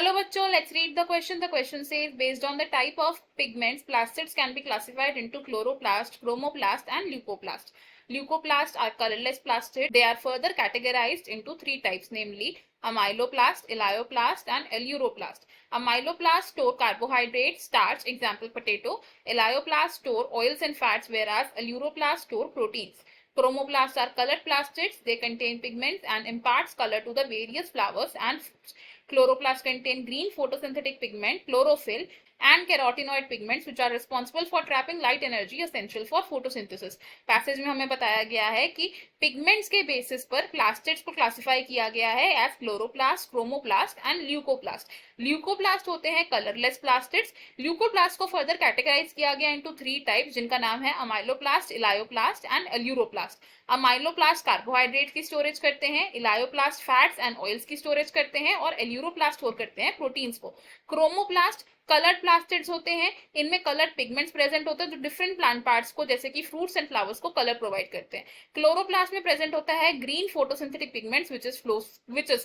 Hello bachcho, let's read the question. The question says, based on the type of pigments, plastids can be classified into chloroplast, chromoplast and leucoplast. Leucoplasts are colorless plastids. They are further categorized into three types, namely amyloplast, elaioplast and eluroplast. Amyloplast store carbohydrates, starch, example potato. Elaioplast store oils and fats, whereas eluroplast store proteins. Chromoplasts are colored plastids. They contain pigments and imparts color to the various flowers and fruits. Chloroplasts contain green photosynthetic pigment, chlorophyll, and carotenoid pigments which are responsible for trapping light energy essential for photosynthesis. Passage में हमें बताया गया है कि pigments के basis पर plastids को classify किया गया है as chloroplast, chromoplast and leucoplast. Leucoplast होते हैं कलरलेस प्लास्टिड्स. ल्यूकोप्लास्ट को फर्दर कैटेगराइज किया गया इनटू थ्री टाइप्स जिनका नाम है amyloplast, elaioplast and aleuroplast. Amyloplast carbohydrate की स्टोरेज करते हैं, इलायोप्लास्ट फैट्स एंड ऑयल्स की स्टोरेज करते हैं और एल्यूरोप्लास्ट स्टोर करते हैं प्रोटीन्स को. क्रोमोप्लास्ट कलर्ड प्लास्टिड्स होते हैं. इनमें कलर्ड पिगमेंट्स प्रेजेंट होते हैं जो डिफरेंट प्लांट पार्ट्स को जैसे कि फ्रूट्स एंड फ्लावर्स को कलर प्रोवाइड करते हैं. क्लोरोप्लास्ट में प्रेजेंट होता है green photosynthetic pigments which is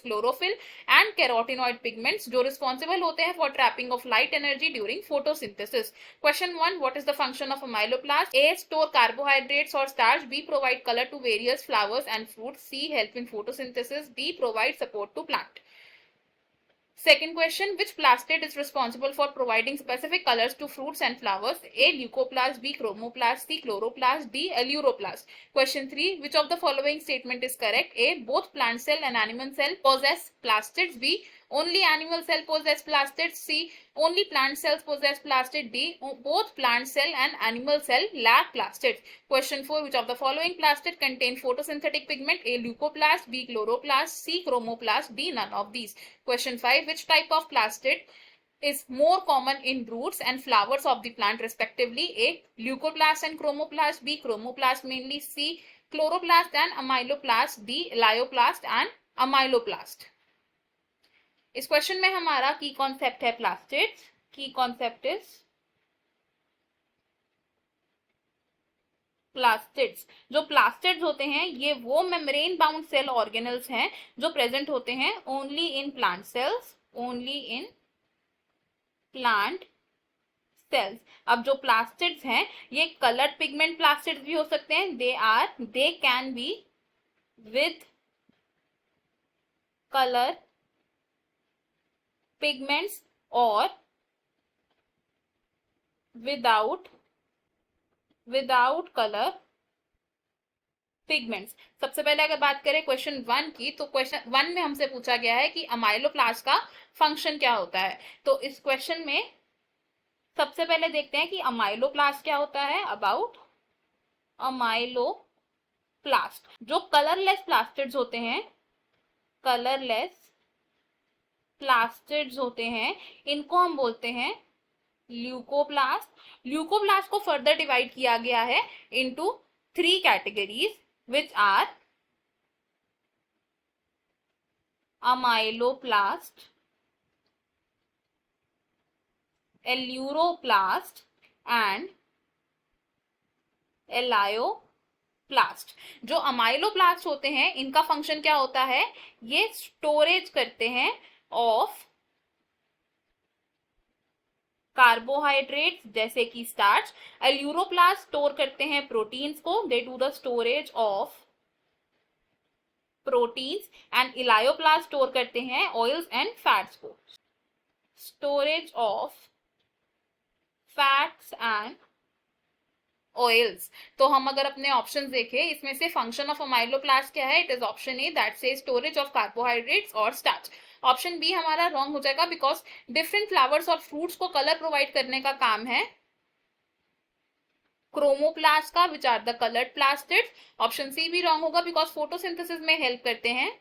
chlorophyll and carotenoid pigments जो रिस्पॉन्सिबल होते हैं for trapping of light energy during photosynthesis. Question 1, what is the function of amyloplast? A, store carbohydrates or starch. B, provide color to various flowers and fruits. C, help in photosynthesis. D, provide support to plant. Second question, which plastid is responsible for providing specific colors to fruits and flowers? A, leucoplast. B, chromoplast. C, chloroplast. D, eluroplast. Question 3, which of the following statement is correct? A, both plant cell and animal cell possess plastids. B, only animal cell possess plastids. C, only plant cells possess plastid. D, both plant cell and animal cell lack plastids. Question 4, which of the following plastid contain photosynthetic pigment? A, leucoplast. B, chloroplast. C, chromoplast. D, none of these. Question 5, which type of plastid is more common in roots and flowers of the plant respectively? A, leucoplast and chromoplast. B, chromoplast mainly. C, chloroplast and amyloplast. D, elaioplast and amyloplast. इस question में हमारा की concept है plastids. की concept is plastids. जो plastids होते हैं ये वो मेम्ब्रेन बाउंड सेल ऑर्गेनल्स हैं जो प्रेजेंट होते हैं only in plant sales. Only in plant sales. अब जो प्लास्टिड्स हैं ये कलर्ड पिगमेंट प्लास्टिड्स भी हो सकते हैं. They can be with colour pigments और विदाउट कलर पिगमेंट्स. सबसे पहले अगर बात करें क्वेश्चन 1 की तो क्वेश्चन 1 में हमसे पूछा गया है कि अमाइलोप्लास्ट का फंक्शन क्या होता है. तो इस क्वेश्चन में सबसे पहले देखते हैं कि अमाइलोप्लास्ट क्या होता है. अबाउट अमाइलोप्लास्ट, जो कलरलेस प्लास्टिड्स होते हैं, कलरलेस प्लास्टिड्स होते हैं, इनको हम बोलते हैं ल्यूकोप्लास्ट. ल्यूकोप्लास्ट को फर्दर डिवाइड किया गया है into three categories which are amyloplast, eluroplast and elaioplast. जो अमाइलोप्लास्ट होते हैं इनका फंक्शन क्या होता है? ये स्टोरेज करते हैं ऑफ कार्बोहाइड्रेट्स जैसे कि स्टार्च. एल्यूरोप्लास्ट स्टोर करते हैं प्रोटीन्स को. They do the storage of proteins. And elaioplast store करते हैं ऑयल्स एंड फैट्स को. Storage of fats and oils. तो हम अगर अपने ऑप्शंस देखें इसमें से फंक्शन ऑफ अमाइलोप्लास्ट क्या है? It is option A that say storage of carbohydrates और स्टार्च. ऑप्शन बी हमारा रॉन्ग हो जाएगा बिकॉज डिफरेंट फ्लावर्स और फ्रूट्स को कलर प्रोवाइड करने का काम है क्रोमोप्लास्ट का which are the coloured plastids. Option C भी रॉन्ग होगा बिकॉज फोटोसिंथेसिस में हेल्प करते हैं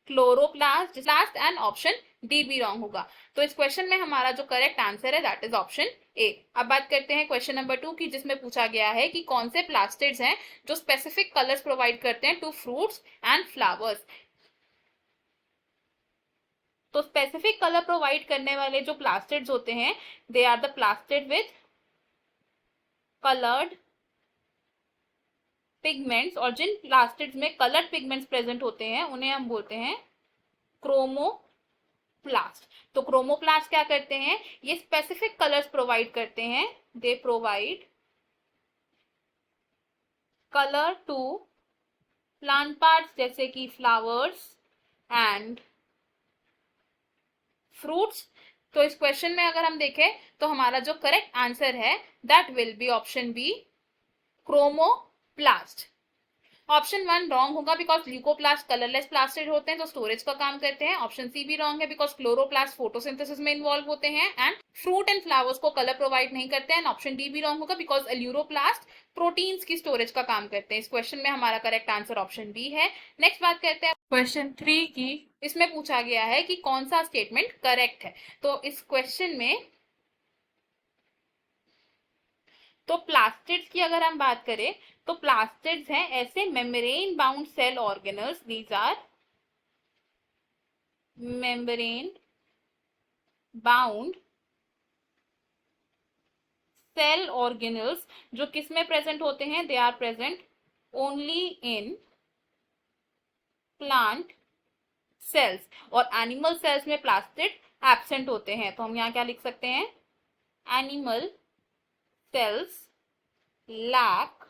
क्लोरोप्लास्ट एंड ऑप्शन डी भी रॉन्ग होगा. तो इस क्वेश्चन में हमारा जो करेक्ट आंसर है दैट इज ऑप्शन ए. अब बात करते हैं क्वेश्चन नंबर 2 की जिसमें पूछा गया है कि कौन से प्लास्टिड्स हैं जो स्पेसिफिक कलर्स प्रोवाइड करते हैं टू फ्रूट्स एंड फ्लावर्स. तो स्पेसिफिक कलर प्रोवाइड करने वाले जो प्लास्टिड्स होते हैं they are the plastid with coloured pigments. और जिन प्लास्टिड्स में कलर्ड पिगमेंट्स प्रेजेंट होते हैं उन्हें हम बोलते हैं क्रोमोप्लास्ट. प्लास्ट। तो क्रोमोप्लास्ट क्या करते हैं, ये स्पेसिफिक कलर्स प्रोवाइड करते हैं, they provide colour to plant parts जैसे कि फ्लावर्स एंड फ्रूट्स। तो इस क्वेश्चन में अगर हम देखें तो हमारा जो करेक्ट आंसर है that will be option B, chromoplast. Option 1 wrong होगा बिकॉज ल्यूकोप्लास्ट कलरलेस प्लास्टिड होते हैं, तो स्टोरेज का काम करते हैं। ऑप्शन सी भी रॉन्ग है बिकॉज क्लोरोप्लास्ट फोटोसिंथेसिस में इन्वॉल्व होते हैं एंड फ्रूट एंड फ्लावर्स को कलर प्रोवाइड नहीं करते हैं। ऑप्शन डी भी रॉन्ग होगा बिकॉज एल्यूरोप्लास्ट प्रोटीन्स की स्टोरेज का काम करते हैं। इस क्वेश्चन में हमारा करेक्ट आंसर ऑप्शन बी है। नेक्स्ट बात करते हैं क्वेश्चन 3 की। इसमें पूछा गया है कि कौन सा स्टेटमेंट करेक्ट है। तो इस क्वेश्चन में तो प्लास्टिड्स की अगर हम बात करें तो प्लास्टिड्स हैं ऐसे membrane bound cell organelles, these are membrane bound cell organelles जो किस में प्रेजेंट होते हैं, they are present only in plant cells, और एनिमल सेल्स में प्लास्टिड एब्सेंट होते हैं। तो हम यहाँ क्या लिख सकते हैं, एनिमल सेल्स लैक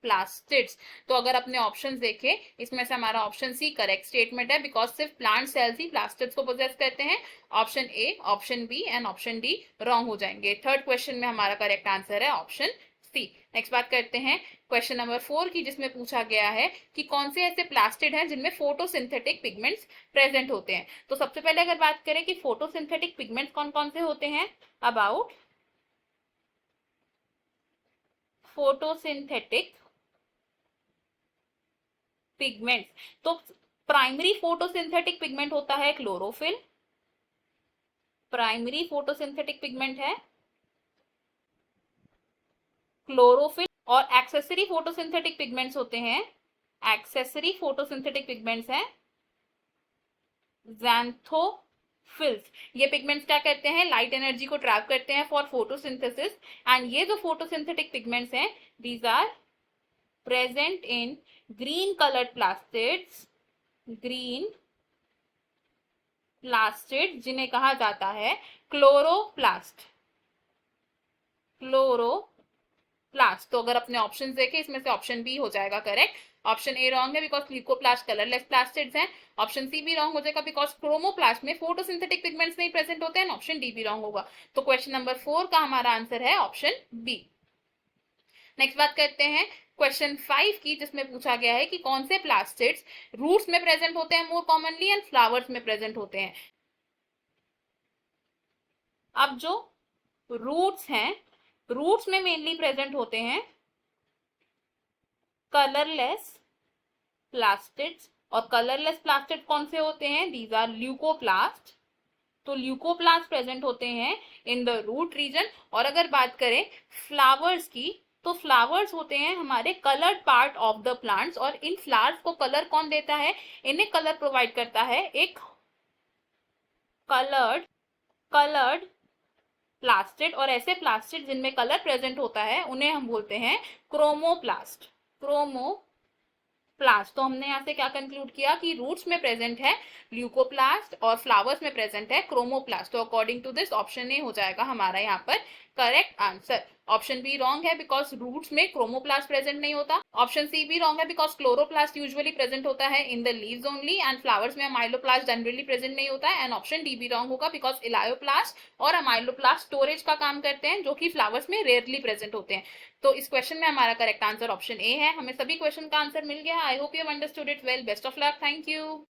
प्लास्टिड्स। तो अगर अपने ऑप्शंस देखें इसमें से हमारा ऑप्शन सी करेक्ट स्टेटमेंट है बिकॉज सिर्फ प्लांट सेल्स ही प्लास्टिड्स को पोजेस करते हैं। Option A, option B and option D wrong हो जाएंगे। थर्ड क्वेश्चन में हमारा करेक्ट आंसर है ऑप्शन सी। नेक्स्ट बात करते हैं क्वेश्चन नंबर 4 की, जिसमें पूछा गया है कि कौन से ऐसे प्लास्टिड हैं जिनमें फोटोसिंथेटिक पिगमेंट्स प्रेजेंट होते हैं। तो सबसे पहले अगर बात करें कि फोटोसिंथेटिक पिगमेंट्स कौन कौन से होते हैं, अबाउट फोटोसिंथेटिक पिगमेंट्स, तो प्राइमरी फोटोसिंथेटिक पिगमेंट होता है क्लोरोफिल, प्राइमरी फोटोसिंथेटिक पिगमेंट है क्लोरोफिल, और एक्सेसरी फोटोसिंथेटिक पिगमेंट्स होते हैं, एक्सेसरी फोटोसिंथेटिक पिगमेंट्स हैं ज़ैंथोफिल्स। ये पिगमेंट्स क्या करते हैं, लाइट एनर्जी को ट्रैप करते हैं फॉर फोटोसिंथेसिस, एंड ये जो फोटोसिंथेटिक पिगमेंट्स हैं these are present in green coloured plastids, green plastid जिन्हें कहा जाता है क्लोरोप्लास्ट, क्लोरोप्लास्ट। तो अगर अपने ऑप्शंस देखें इसमें से ऑप्शन बी हो जाएगा करेक्ट। ऑप्शन ए रॉन्ग है बिकॉज ल्यूकोप्लास्ट कलरलेस प्लास्टिड्स हैं। ऑप्शन सी भी रॉन्ग हो जाएगा बिकॉज क्रोमोप्लास्ट में फोटोसिंथेटिक पिगमेंट्स नहीं प्रेजेंट होते हैं। ऑप्शन डी भी रॉन्ग होगा। तो क्वेश्चन नंबर 4 का हमारा आंसर है ऑप्शन बी। नेक्स्ट बात करते हैं क्वेश्चन 5 की, जिसमें पूछा गया है कि कौन से प्लास्टिड्स रूट्स में प्रेजेंट होते हैं मोर कॉमनली एंड फ्लावर्स में प्रेजेंट होते हैं। अब जो रूट्स हैं, रूट्स में मेनली प्रेजेंट होते हैं कलरलेस प्लास्टिड्स, और कलरलेस प्लास्टिड कौन से होते हैं, दीज आर ल्यूकोप्लास्ट। तो ल्यूकोप्लास्ट प्रेजेंट होते हैं इन द रूट रीजन। और अगर बात करें फ्लावर्स की तो फ्लावर्स होते हैं हमारे coloured part of the plants, और इन फ्लावर्स को कलर कौन देता है, इन्हें कलर प्रोवाइड करता है एक कलर्ड प्लास्टिड, और ऐसे प्लास्टिड जिनमें कलर प्रेजेंट होता है उन्हें हम बोलते हैं क्रोमोप्लास्ट, क्रोमोप्लास्ट। तो हमने यहाँ से क्या कंक्लूड किया कि रूट्स में प्रेजेंट है ल्यूकोप्लास्ट और फ्लावर्स में प्रेजेंट है क्रोमोप्लास्ट। तो according to this option A हो जाएगा हमारा यहाँ पर correct answer. Option B wrong है बिकॉज रूट्स में क्रोमोप्लास्ट प्रेजेंट नहीं होता। ऑप्शन सी भी रॉन्ग है बिकॉज क्लोरोप्लास्ट यूजुअली प्रेजेंट होता है in the leaves only, and flowers में अमाइलोप्लास्ट जनरली प्रेजेंट नहीं होता है। एंड ऑप्शन डी भी रॉन्ग होगा बिकॉज इलायोप्लास्ट और अमाइलोप्लास्ट स्टोरेज का काम करते हैं जो कि फ्लावर्स में रेयरली प्रेजेंट होते हैं। तो इस क्वेश्चन में हमारा करेक्ट आंसर ऑप्शन ए है। हमें सभी क्वेश्चन का आंसर मिल गया। I hope you have understood it well. Best of luck. Thank you.